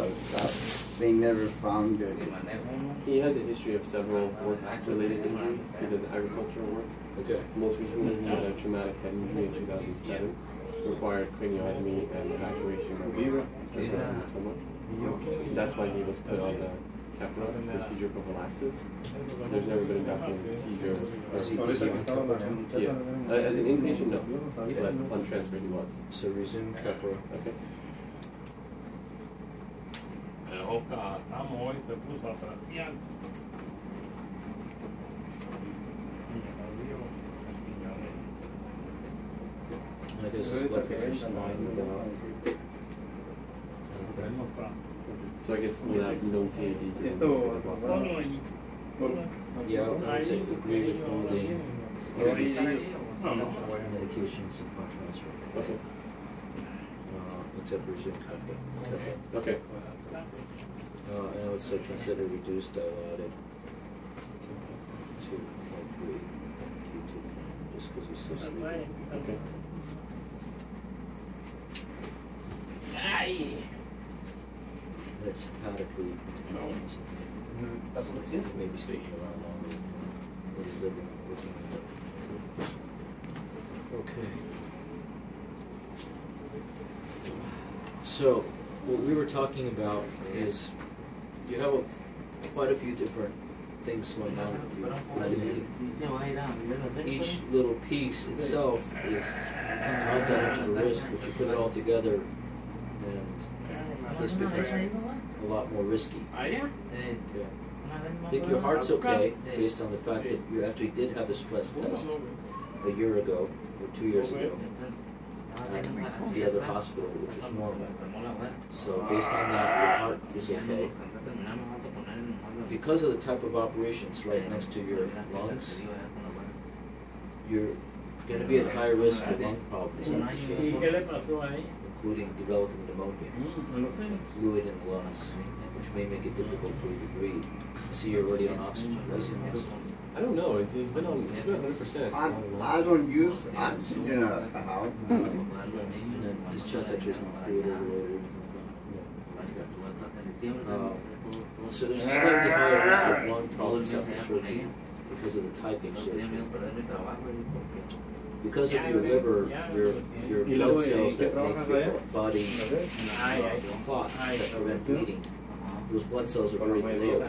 stuff. They never found it. He has a history of several work-related injuries. He does agricultural work. Okay. Most recently, he had a traumatic head injury in 2007, required craniotomy and evacuation of hematoma. That's why he was put on the Keppra procedure prophylaxis. There's never been a documented seizure or seizure. Yes. As an inpatient, no, but on transfer he was. So resume Keppra. Okay. I guess it's blood pressure's fine. So I guess without known CAD, Yeah, I would say agree with holding medications and contrast. Okay. Except resume Keppra. Okay. And I would say consider reduced dilated to 0.3 Q2, just because he's so sleepy. Okay. And it's hepatically contaminated. So maybe sticking around longer with his liver working on it. Okay. So, what we were talking about is you have quite a few different things going on with you medically. Each little piece itself is not that much of a risk, but you put it all together and this becomes a lot more risky. Okay. I think your heart's okay based on the fact that you actually did have a stress test a year ago or 2 years ago at the other hospital, which was normal. So based on that, your heart is okay. Because of the type of operations right next to your lungs, you're going to be at higher risk for lung problems, including developing pneumonia, fluid in the lungs, which may make it difficult for you to breathe. See, you're already on oxygen, right? I don't know. He's been 100%. I don't use oxygen at the house. And then his chest X-rays not fluid overload or anything like that. Okay. So there's a slightly higher risk of lung problems after surgery because of the type of surgery. Because of your liver, your blood cells that make your body clot that prevent bleeding, those blood cells are very low,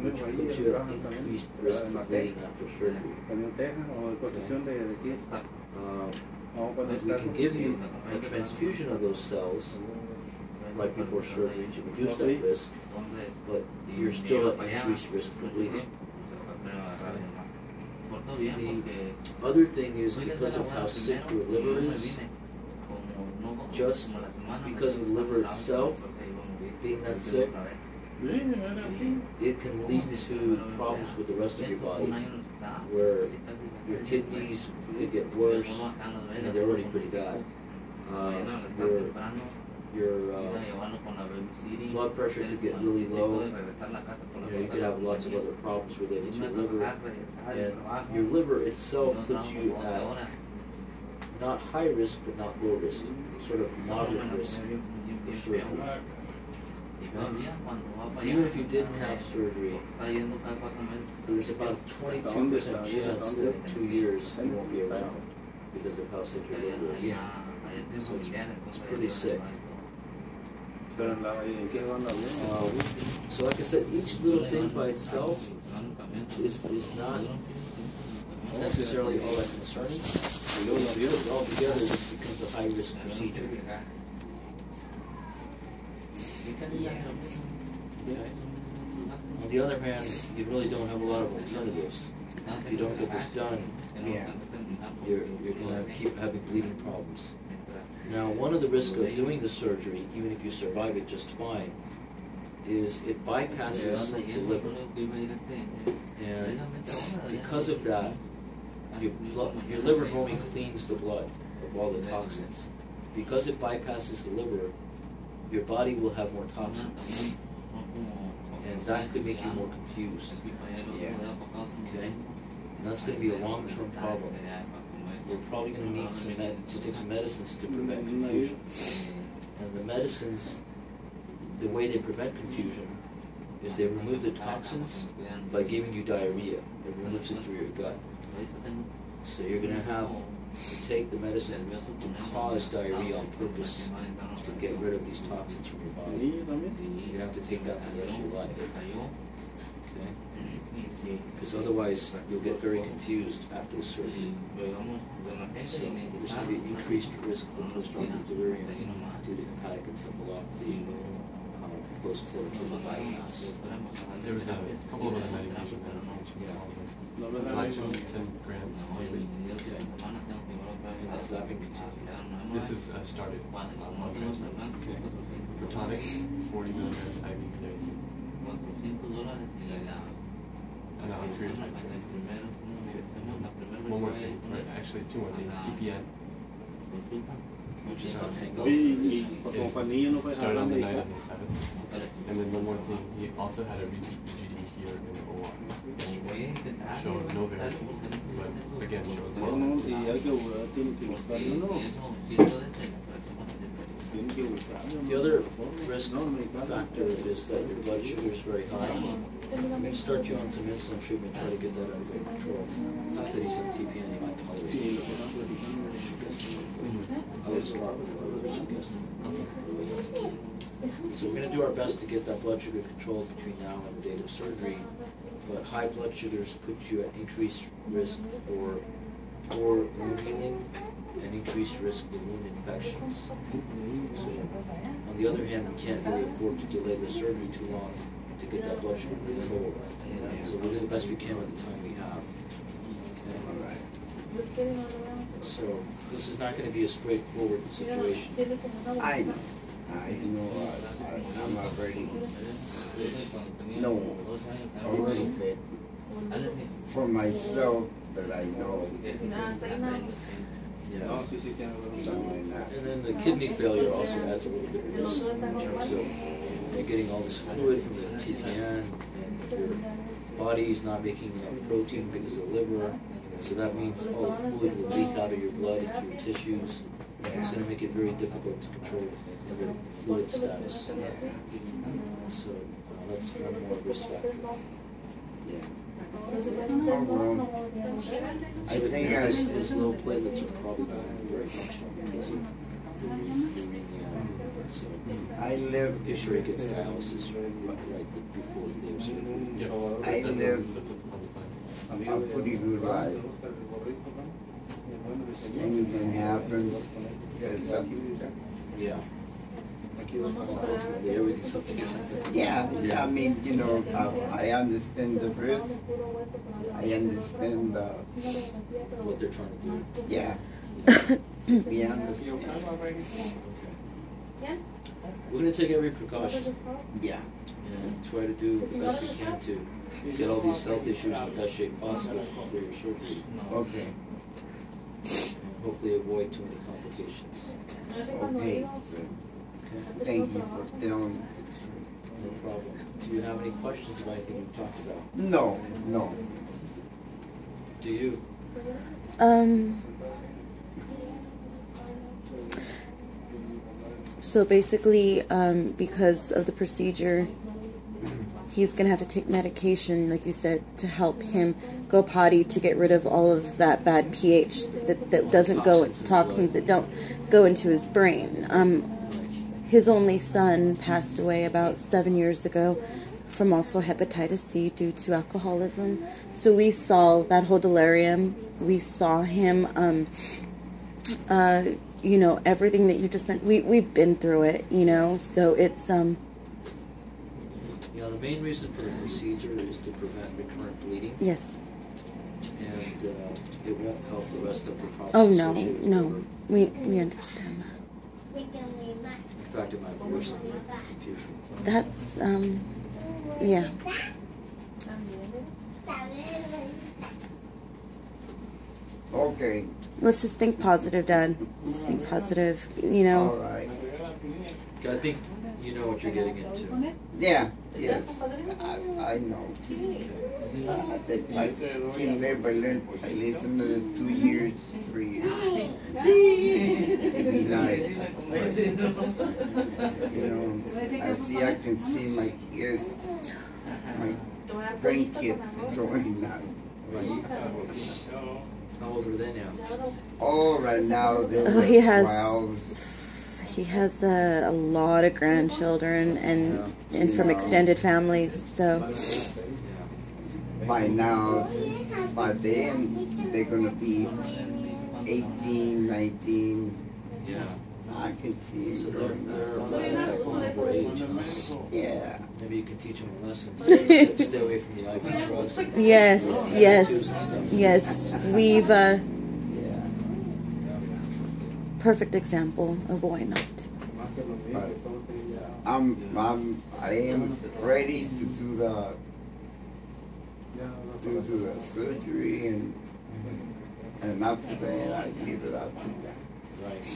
which puts you at increased risk for bleeding after surgery. We can give you a transfusion of those cells right before surgery to reduce that risk, but you're still at increased risk for bleeding. The other thing is because of how sick your liver is, just because of the liver itself being that sick, it can lead to problems with the rest of your body, where your kidneys could get worse, they're already pretty bad. Your blood pressure could get really low. You could have lots of other problems related to your liver. And your liver itself puts you at not high risk, but not low risk, sort of moderate risk for surgery. Even if you didn't have surgery, there's about a 22% chance that in 2 years you won't be around because of how sick your liver is. So it's pretty sick. So like I said, each little thing by itself is not necessarily all that concerning. When you put it all together, this becomes a high-risk procedure. Okay. On the other hand, you really don't have a lot of alternatives. If you don't get this done, you're going to keep having bleeding problems. Now, one of the risks of doing the surgery, even if you survive it just fine, is it bypasses the liver. And because of that, your liver normally cleans the blood of all the toxins. Because it bypasses the liver, your body will have more toxins. And that could make you more confused. Okay? And that's going to be a long-term problem. You're probably going to need to take some medicines to prevent confusion. And the medicines, the way they prevent confusion is they remove the toxins by giving you diarrhea. It removes it through your gut. So you're going to have to take the medicine to cause diarrhea on purpose to get rid of these toxins from your body. You're going to have to take that for the rest of your life. Okay? Because otherwise you'll get very confused after the surgery. So there's going to be increased risk for postoperative delirium due to hepatic encephalopathy, post-cortical biomass. There was a couple of other medications that I mentioned. 5 to 10 grams daily. Has that been continued? This is started on transfer. For tonic, 40 milligrams IV daily. And on treatment. One more thing, right, actually 2 more things. TPN. Which is not paying Started on the night of the 7th. And then one more thing, he also had a repeat EGD here in the OR yesterday. Showed no varices, but again showed The other risk factor is that your blood sugar is very high. I'm going to start you on some insulin treatment, try to get that under control. Not that he's on TPN, he might tolerate it. I would start with whatever you guessed. So we're going to do our best to get that blood sugar controlled between now and the date of surgery. But high blood sugars put you at increased risk for poor wound healing and increased risk for wound infections. So, on the other hand, we can't really afford to delay the surgery too long to get that blood sugar controlled. So we do the best we can with the time we have. Okay. So this is not going to be a straightforward situation. I know. I'm already know a little bit for myself that I know. Yeah. Something like that. And then the kidney failure also adds a little bit of risk in terms of you're getting all this fluid from the TPN, and your body's not making enough protein because of the liver, so that means all the fluid will leak out of your blood into your tissues. It's going to make it very difficult to control your fluid status. So that's one more risk factor. Yeah. Oh, well. I So think his low platelets are probably going to be very functional because of the anemia. So I live. make sure he gets dialysis right before the day of surgery. Yes. I That's live on the plan. a pretty good life. Anything happens, it's up to them. Yeah. Ultimately, everything's up to God. Yeah, I mean, you know, I understand the risk. I understand the, What they're trying to do. yeah. We understand. We're going to take every precaution Yeah. and try to do the best we can to get all these health issues in the best shape possible for your surgery. Okay. And hopefully avoid too many complications. Okay. Okay? Thank you for telling me. No problem. Do you have any questions about anything we've talked about? No, no. Do you? So basically, because of the procedure, he's going to have to take medication, like you said, to help him go potty to get rid of all of that bad pH that doesn't go, toxins that don't go into his brain. His only son passed away about 7 years ago from also hepatitis C due to alcoholism. So we saw that whole delirium. We saw him, you know, everything that you just meant. We've been through it, you know, so it's, Yeah, the main reason for the procedure is to prevent recurrent bleeding. yes. And it won't help the rest of the problems. Oh, no, associated no. with it. We understand that. In fact, it might worsen the confusion. That's, yeah. Okay. Let's just think positive, Dad. Just think positive, you know. All right. Okay, I think You know what you're getting into. Yeah, yes, I know. That I came there, I listened to 2 years, 3 years. It'd be nice. You know, I can see my kids, my grandkids growing up. How old are they now? Oh, right now they're Oh, like he has 12. he has a lot of grandchildren and from extended families. So By now, by then, they're gonna be 18, 19. Yeah. I can see So them they're growing up. about our age, huh? Yeah. Maybe you can teach them lessons. Stay away from the IV drugs. yes, yes. We've Yeah. perfect example of why not. But I am ready to do the surgery, and after that I give it up to them. Right.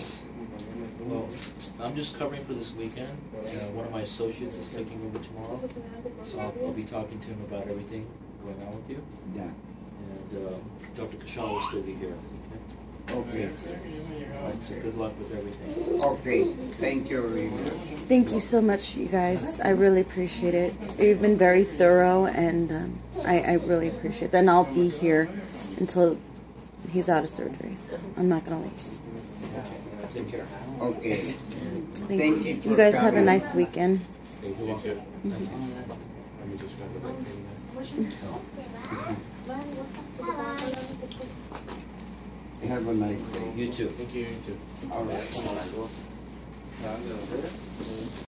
Well, I'm just covering for this weekend. One of my associates is taking over tomorrow, so I'll be talking to him about everything going on with you. Yeah. And Dr. Kashal will still be here. Okay, sir. All right, so good luck with everything. Okay. Thank you very much. Thank you so much, you guys. I really appreciate it. You've been very thorough, and I really appreciate that. And I'll be here until he's out of surgery, so I'm not going to leave. Take care. Okay. Thank you for You guys have a coming. nice weekend. You too. Let me just grab the back Have a nice day. You too. Thank you. You too. All right.